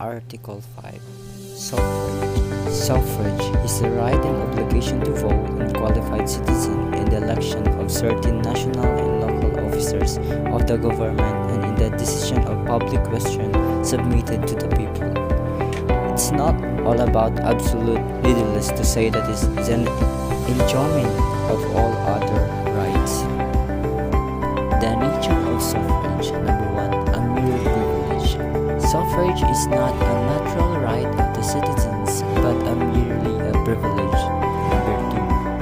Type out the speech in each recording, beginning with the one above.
Article 5. Suffrage. Suffrage is the right and obligation to vote and qualified citizen in the election of certain national and local officers of the government and in the decision of public question submitted to the people. It's not all about absolute needless to say that it is an enjoyment of all other rights. The nature of suffrage. Number 1. A mere privilege. Suffrage is not a natural right of the citizens, but merely a privilege. Number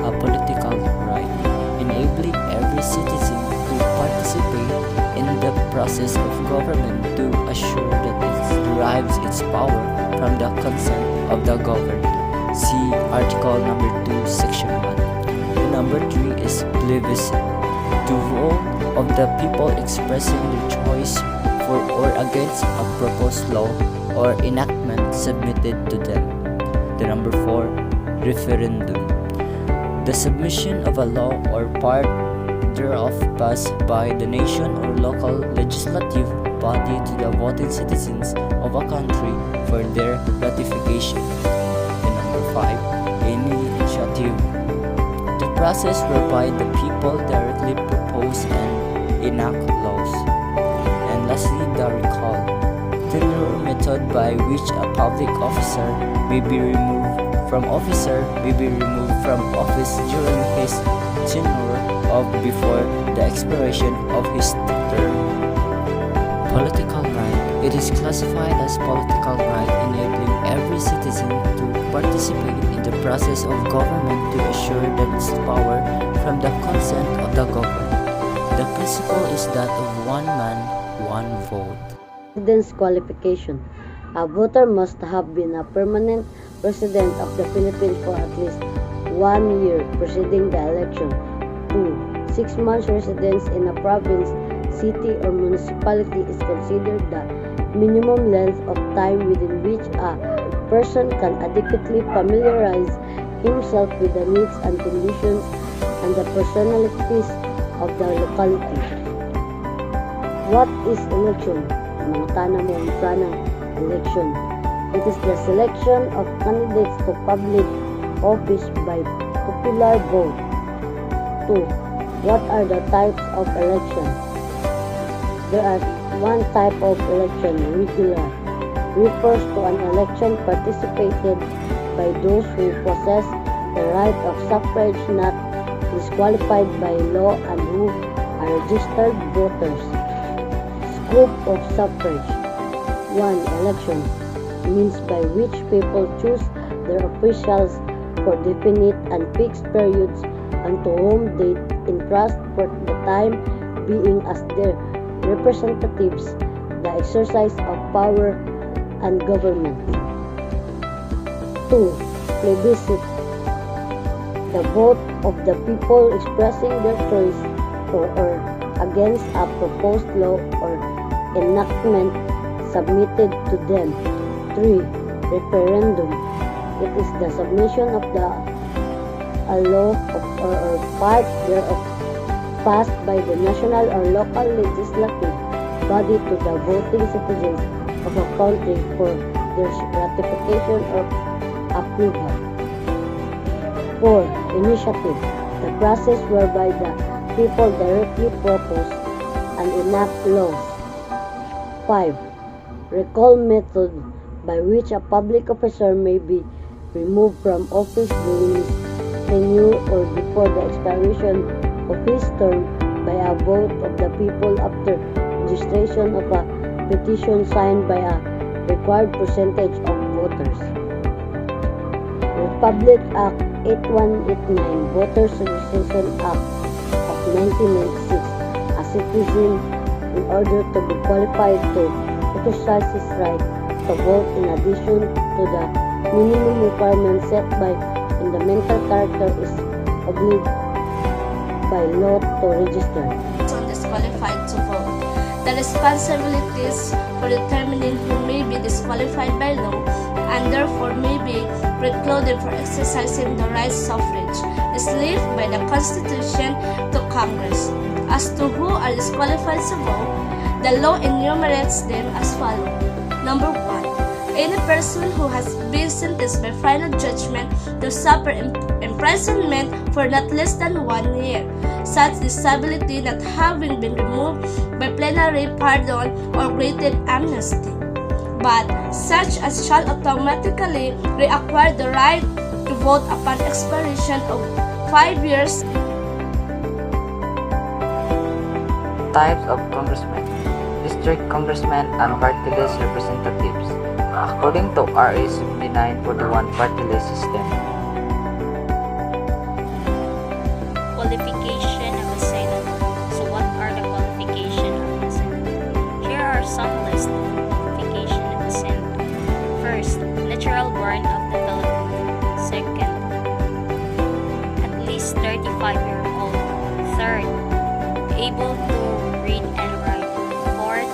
2. A political right, enabling every citizen to participate in the process of government to assure that it derives its power from the consent of the governed. See Article number 2, Section 1. The number 3 is plebiscite, to vote of the people expressing their choice for or against a proposed law or enactment submitted to them. The number 4, referendum, the submission of a law or part thereof passed by the nation or local legislative body to the voting citizens of a country for their ratification. And number 5, initiative, the process whereby the people directly propose and enact laws. And lastly, the recall, the method by which a public officer may be removed from office during his tenure of before the expiration of his term. Political right. It is classified as political right enabling every citizen to participate in the process of government to assure that its power from the consent of the governed. The principle is that of one man, one vote. Residence qualification. A voter must have been a permanent resident of the Philippines for at least 1 year preceding the election. 2. 6 months residence in a province, city, or municipality is considered the minimum length of time within which a person can adequately familiarize himself with the needs and conditions and the personalities of the locality. What is election? Mangutana mo ang planang election. It is the selection of candidates to public office by popular vote. 2. What are the types of election? There are one type of election, regular, refers to an election participated by those who possess the right of suffrage not disqualified by law and who are registered voters. Scope of suffrage. 1. Election means by which people choose their officials for definite and fixed periods and to whom they entrust for the time being as their representatives the exercise of power and government. 2. Plebiscite, the vote of the people expressing their choice for or against a proposed law or enactment submitted to them. 3. Referendum, it is the submission of a law or part thereof passed by the national or local legislative body to the voting citizens of a country for their ratification or approval. 4. Initiative, the process whereby the people directly propose and enact laws. 5. Recall method, by which a public officer may be removed from office during his tenure or before the expiration of his term by a vote of the people after registration of a petition signed by a required percentage of voters. Republic Act 8189, Voters Registration Act of 1996, a citizen, in order to be qualified to exercise his right to vote in addition to the minimum requirements set by fundamental character, is obliged by law to register. Disqualified to vote. The responsibilities for determining who may be disqualified by law and therefore may be precluded for exercising the right suffrage is left by the Constitution to Congress. As to who are disqualified to vote, the law enumerates them as follows. Number 1. Any person who has been sentenced by final judgment to suffer imprisonment for not less than 1 year. Such disability not having been removed by plenary pardon or granted amnesty, but such as shall automatically reacquire the right to vote upon expiration of 5 years. Types of congressmen: district congressmen and party list representatives, according to RA 7941 party list system. Qualification of a senator. So what are the qualifications of a senator? Here are some list of qualification of a senator. First, natural born of the Philippines. Second, at least 35-year old. Third, able to read and write. Fourth,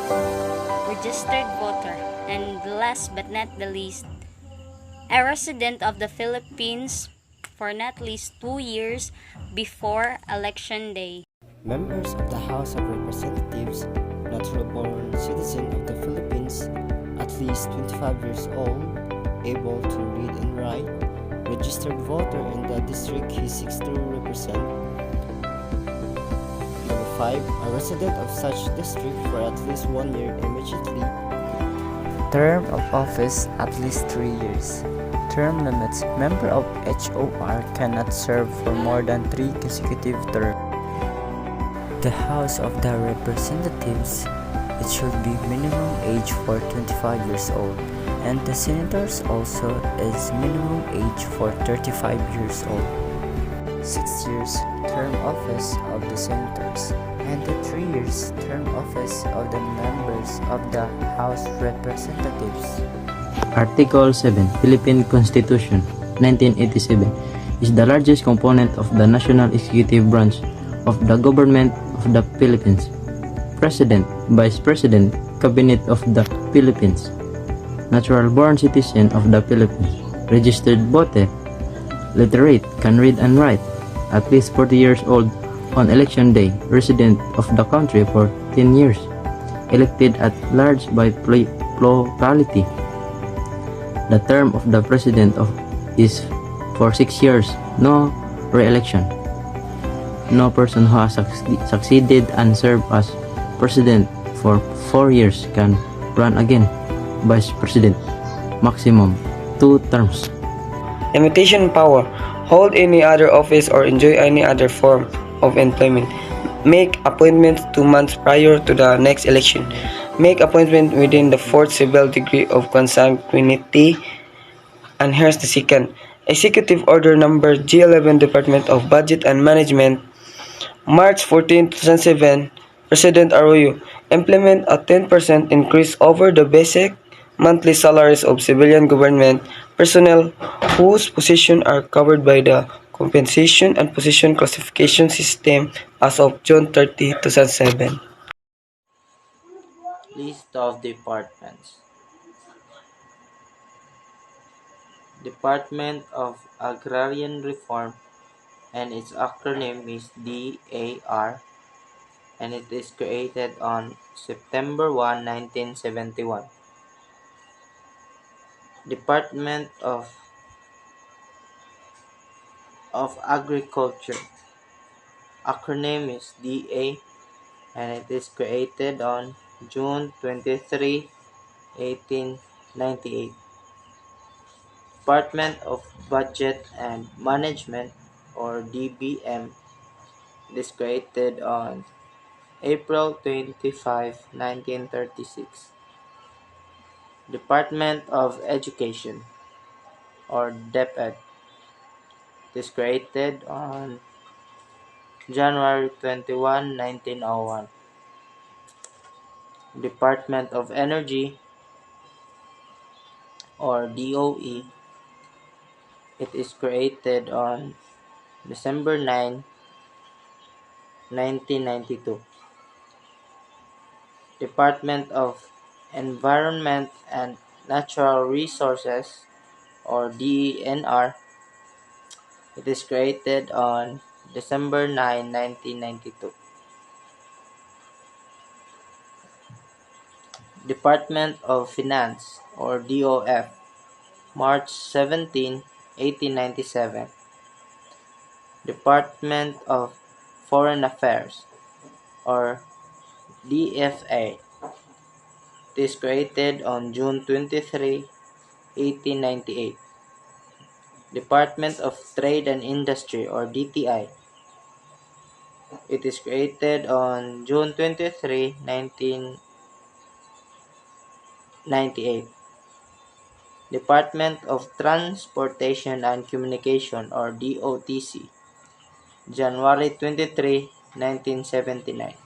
registered voter. And last but not the least, a resident of the Philippines for not least 2 years before election day. Members of the House of Representatives, natural-born citizen of the Philippines, at least 25 years old, able to read and write, registered voter in the district he seeks to represent. Number 5, a resident of such district for at least 1 year immediately. Term of office at least 3 years. Term limits: member of HOR cannot serve for more than 3 consecutive terms. The House of the Representatives, it should be minimum age for 25 years old, and the Senators also is minimum age for 35 years old. 6 years term office of the Senators, and the 3 years term office of the members of the House Representatives. Article 7, Philippine Constitution, 1987, is the largest component of the national executive branch of the government of the Philippines. President, Vice President, Cabinet of the Philippines. Natural-born citizen of the Philippines. Registered voter. Literate, can read and write. At least 40 years old on election day. Resident of the country for 10 years. Elected at large by plurality. The term of the president is for 6 years, no re-election. No person who has succeeded and served as president for 4 years can run again. Vice president, maximum 2 terms. Limitation power: hold any other office or enjoy any other form of employment. Make appointments 2 months prior to the next election. Make appointment within the 4th civil degree of consanguinity. And here's the second. Executive Order Number G11, Department of Budget and Management, March 14, 2007, President Arroyo, implement a 10% increase over the basic monthly salaries of civilian government personnel whose positions are covered by the compensation and position classification system as of June 30, 2007. List of departments. Department of Agrarian Reform, and its acronym is DAR, and it is created on September 1, 1971. Department of Agriculture, acronym is DA, and it is created on June 23, 1898. Department of Budget and Management, or DBM, it is created on April 25, 1936. Department of Education, or DepEd, it is created on January 21, 1901. Department of Energy, or DOE, it is created on December 9, 1992. Department of Environment and Natural Resources, or DENR, it is created on December 9, 1992. Department of Finance or DOF, March 17, 1897. Department of Foreign Affairs or DFA. It is created on June 23, 1898. Department of Trade and Industry or DTI. It is created on June 23, 1998. Department of Transportation and Communication or DOTC. January 23, 1979.